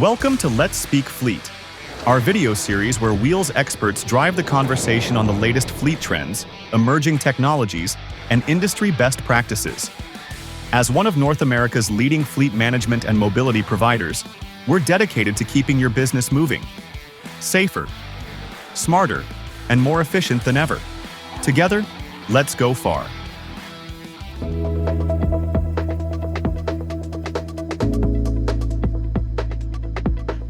Welcome to Let's Speak Fleet, our video series where Wheels experts drive the conversation on the latest fleet trends, emerging technologies, and industry best practices. As one of North America's leading fleet management and mobility providers, we're dedicated to keeping your business moving, safer, smarter, and more efficient than ever. Together, let's go far.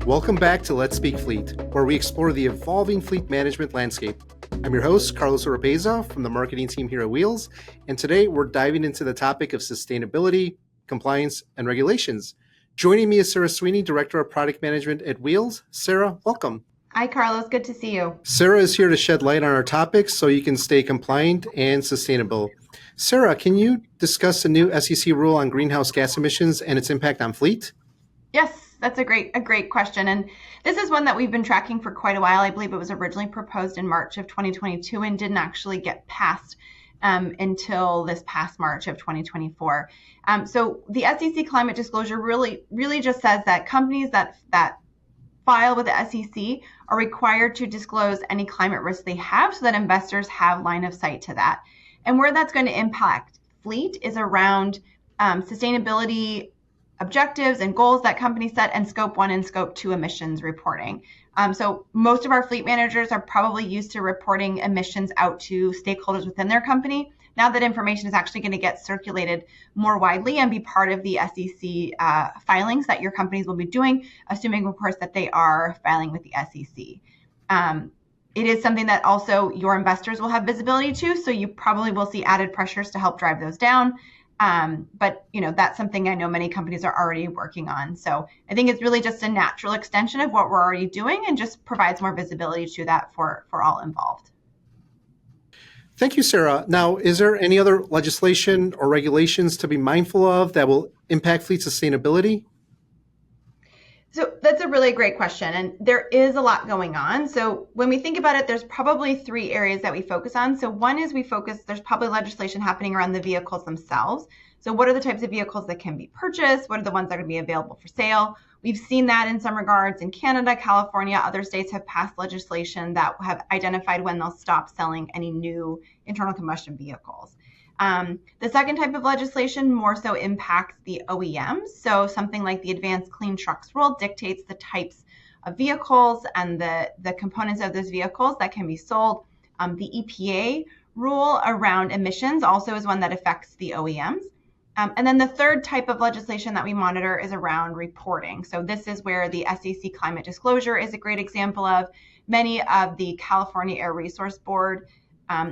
Welcome back to Let's Speak Fleet, where we explore the evolving fleet management landscape. I'm your host, Carlos Oropeza from the marketing team here at Wheels, and today we're diving into the topic of sustainability, compliance, and regulations. Joining me is Sara Sweeney, Director of Product Management at Wheels. Sara, welcome. Hi, Carlos. Good to see you. Sara is here to shed light on our topics so you can stay compliant and sustainable. Sara, can you discuss the new SEC rule on greenhouse gas emissions and its impact on fleet? Yes. That's a great question. And this is one that we've been tracking for quite a while. I believe it was originally proposed in March of 2022 and didn't actually get passed until this past March of 2024. So the SEC climate disclosure really just says that companies that file with the SEC are required to disclose any climate risks they have so that investors have line of sight to that. And where that's going to impact fleet is around sustainability objectives and goals that companies set, and scope 1 and scope 2 emissions reporting. So most of our fleet managers are probably used to reporting emissions out to stakeholders within their company. Now that information is actually going to get circulated more widely and be part of the SEC filings that your companies will be doing, assuming, of course, that they are filing with the SEC. It is something that also your investors will have visibility to, so you probably will see added pressures to help drive those down. But that's something I know many companies are already working on. So I think it's really just a natural extension of what we're already doing and just provides more visibility to that for all involved. Thank you, Sara. Now, is there any other legislation or regulations to be mindful of that will impact fleet sustainability? So that's a really great question. And there is a lot going on. So when we think about it, there's probably 3 areas that we focus on. So one is there's probably legislation happening around the vehicles themselves. So what are the types of vehicles that can be purchased? What are the ones that are going to be available for sale? We've seen that in some regards in Canada, California, other states have passed legislation that have identified when they'll stop selling any new internal combustion vehicles. The second type of legislation more so impacts the OEMs. So something like the Advanced Clean Trucks rule dictates the types of vehicles and the components of those vehicles that can be sold. The EPA rule around emissions also is one that affects the OEMs. And then the third type of legislation that we monitor is around reporting. So this is where the SEC climate disclosure is a great example of. Many of the California Air Resource Board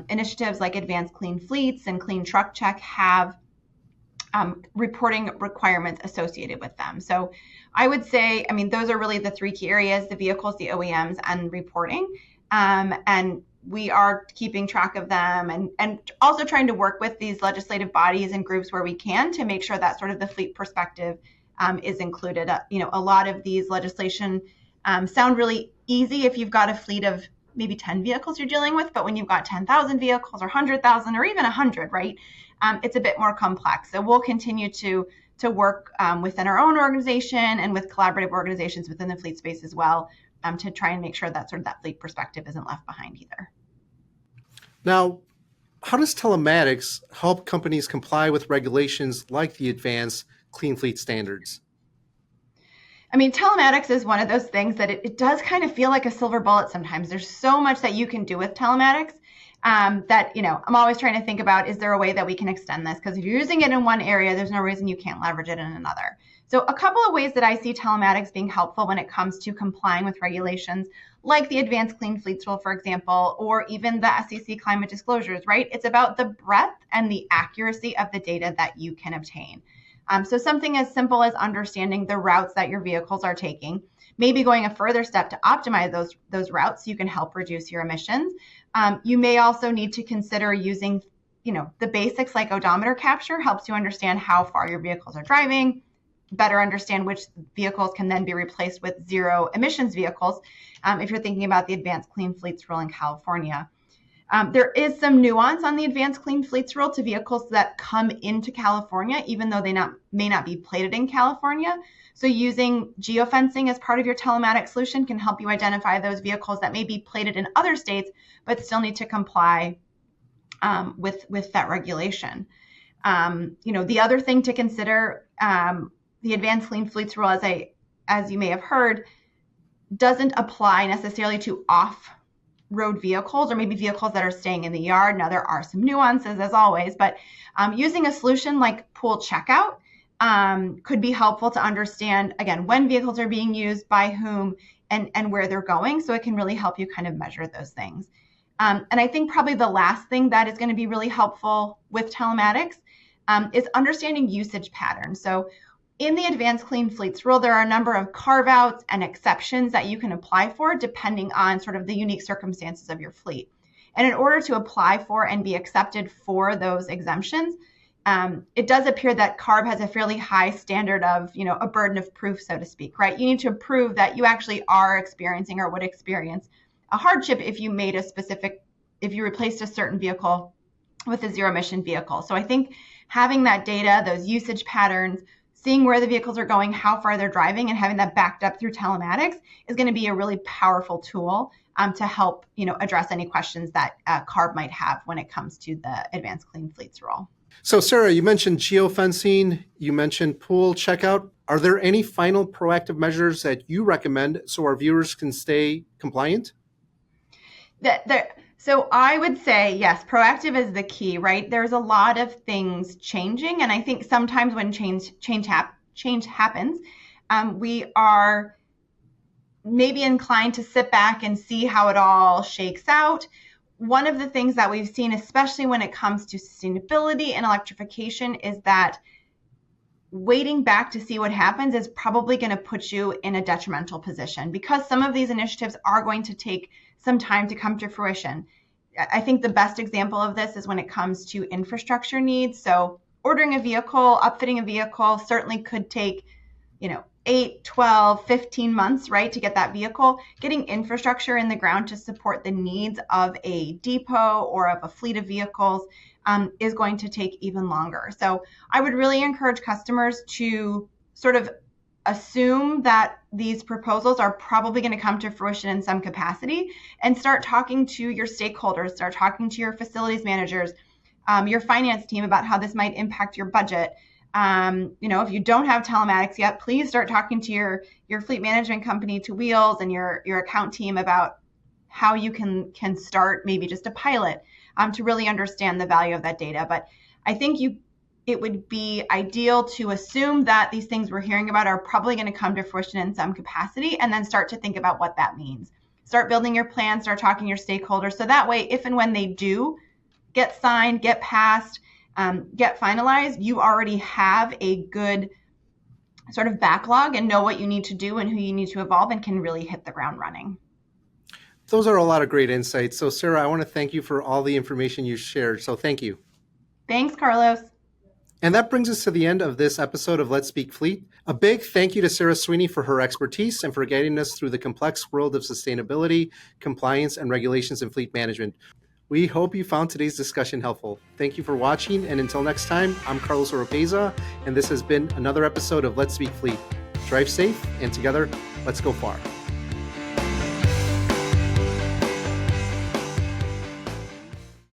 initiatives like Advanced Clean Fleets and Clean Truck Check have reporting requirements associated with them. So I would say, those are really the 3 key areas: the vehicles, the OEMs, and reporting. And we are keeping track of them and also trying to work with these legislative bodies and groups where we can to make sure that sort of the fleet perspective is included. A lot of these legislation sound really easy if you've got a fleet of maybe 10 vehicles you're dealing with, but when you've got 10,000 vehicles or 100,000 or even 100, right, it's a bit more complex. So we'll continue to work within our own organization and with collaborative organizations within the fleet space as well to try and make sure that sort of that fleet perspective isn't left behind either. Now, how does telematics help companies comply with regulations like the Advanced Clean Fleet standards? Telematics is one of those things that it does kind of feel like a silver bullet sometimes. There's so much that you can do with telematics that, I'm always trying to think about, is there a way that we can extend this? Because if you're using it in one area, there's no reason you can't leverage it in another. So a couple of ways that I see telematics being helpful when it comes to complying with regulations, like the Advanced Clean Fleets rule, for example, or even the SEC climate disclosures, right? It's about the breadth and the accuracy of the data that you can obtain. So something as simple as understanding the routes that your vehicles are taking, maybe going a further step to optimize those routes so you can help reduce your emissions. You may also need to consider using, the basics like odometer capture helps you understand how far your vehicles are driving, better understand which vehicles can then be replaced with zero emissions vehicles if you're thinking about the Advanced Clean Fleets rule in California. There is some nuance on the Advanced Clean Fleets rule to vehicles that come into California, even though they may not be plated in California. So using geofencing as part of your telematics solution can help you identify those vehicles that may be plated in other states, but still need to comply with that regulation. The other thing to consider, the Advanced Clean Fleets rule, as you may have heard, doesn't apply necessarily to off-road vehicles or maybe vehicles that are staying in the yard. Now, there are some nuances as always, but using a solution like pool checkout could be helpful to understand, again, when vehicles are being used, by whom, and where they're going. So it can really help you kind of measure those things. And I think probably the last thing that is going to be really helpful with telematics is understanding usage patterns. So in the Advanced Clean Fleets rule, there are a number of carve-outs and exceptions that you can apply for depending on sort of the unique circumstances of your fleet. And in order to apply for and be accepted for those exemptions, it does appear that CARB has a fairly high standard of, a burden of proof, so to speak, right? You need to prove that you actually are experiencing or would experience a hardship if you replaced a certain vehicle with a zero emission vehicle. So I think having that data, those usage patterns, seeing where the vehicles are going, how far they're driving, and having that backed up through telematics is going to be a really powerful tool to help, address any questions that CARB might have when it comes to the Advanced Clean Fleets rule. So Sarah, you mentioned geofencing, you mentioned pool checkout. Are there any final proactive measures that you recommend so our viewers can stay compliant? So I would say, yes, proactive is the key, right? There's a lot of things changing. And I think sometimes when change happens, we are maybe inclined to sit back and see how it all shakes out. One of the things that we've seen, especially when it comes to sustainability and electrification, is that waiting back to see what happens is probably going to put you in a detrimental position because some of these initiatives are going to take some time to come to fruition. I think the best example of this is when it comes to infrastructure needs. So ordering a vehicle, upfitting a vehicle certainly could take, 8, 12, 15 months, right, to get that vehicle. Getting infrastructure in the ground to support the needs of a depot or of a fleet of vehicles is going to take even longer. So I would really encourage customers to sort of assume that these proposals are probably going to come to fruition in some capacity and start talking to your stakeholders, start talking to your facilities managers, your finance team about how this might impact your budget. If you don't have telematics yet, please start talking to your fleet management company, to Wheels, and your account team about how you can start maybe just a pilot to really understand the value of that data. But I think it would be ideal to assume that these things we're hearing about are probably going to come to fruition in some capacity, and then start to think about what that means. Start building your plan, start talking to your stakeholders. So that way, if and when they do get signed, get passed, get finalized, you already have a good sort of backlog and know what you need to do and who you need to involve and can really hit the ground running. Those are a lot of great insights. So Sarah, I want to thank you for all the information you shared. So thank you. Thanks, Carlos. And that brings us to the end of this episode of Let's Speak Fleet. A big thank you to Sara Sweeney for her expertise and for guiding us through the complex world of sustainability, compliance, and regulations in fleet management. We hope you found today's discussion helpful. Thank you for watching, and until next time, I'm Carlos Oropeza, and this has been another episode of Let's Speak Fleet. Drive safe, and together, let's go far.